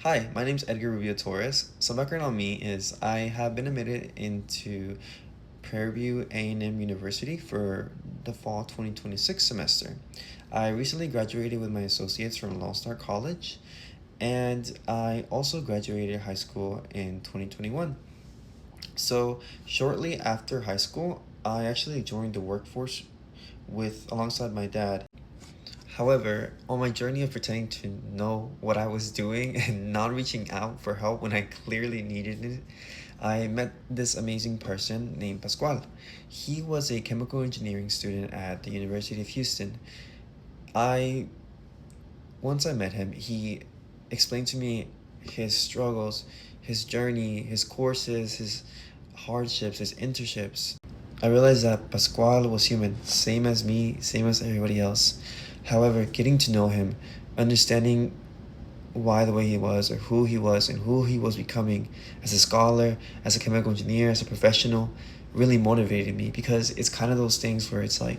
Hi, my name's Edgar Rubio Torres. Some background on me is I have been admitted into Prairie View A&M University for the fall 2026 semester. I recently graduated with my associates from Lone Star College, and I also graduated high school in 2021. So, shortly after high school, I actually joined the workforce with alongside my dad. However, on my journey of pretending to know what I was doing and not reaching out for help when I clearly needed it, I met this amazing person named Pascual. He was a chemical engineering student at the University of Houston. I Once I met him, he explained to me his struggles, his journey, his courses, his hardships, his internships. I realized that Pascual was human, same as me, same as everybody else. However, getting to know him, understanding why the way he was, or who he was, and who he was becoming as a scholar, as a chemical engineer, as a professional, really motivated me because it's kind of those things where it's like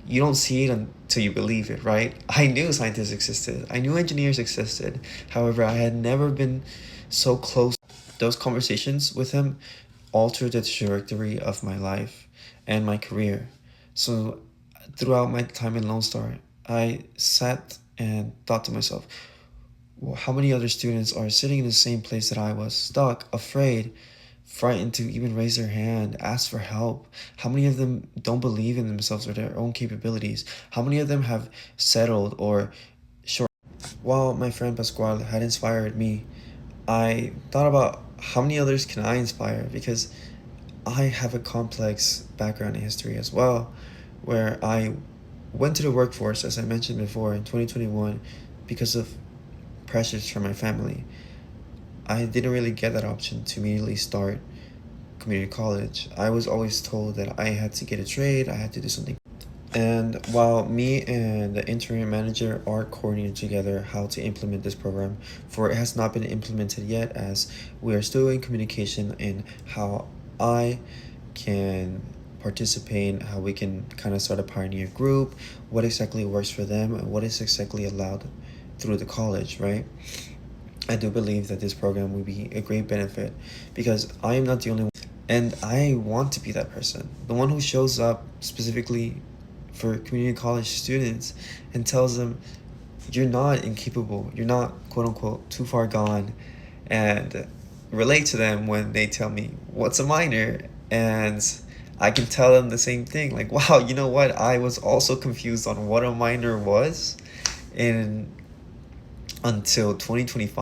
you don't see it until you believe it, right? I knew scientists existed, I knew engineers existed. However, I had never been so close. Those conversations with him altered the trajectory of my life and my career. So, throughout my time in Lone Star, I sat and thought to myself, well, how many other students are sitting in the same place that I was, stuck, afraid, frightened to even raise their hand, ask for help? How many of them don't believe in themselves or their own capabilities? How many of them have settled or short? While my friend Pascual had inspired me, I thought about how many others can I inspire, because I have a complex background in history as well, where I went to the workforce, as I mentioned before, in 2021 because of pressures from my family. I didn't really get that option to immediately start community college. I was always told that I had to get a trade, I had to do something. And while me and the interim manager are coordinating together how to implement this program, for it has not been implemented yet, as we are still in communication in how I can participate, how we can kind of start a pioneer group, what exactly works for them, and what is exactly allowed through the college, right? I do believe that this program will be a great benefit because I am not the only one. And I want to be that person, the one who shows up specifically for community college students and tells them, you're not incapable, you're not quote unquote too far gone, and relate to them when they tell me, what's a minor? And I can tell them the same thing, like, wow, you know what? I was also confused on what a minor was in until 2025.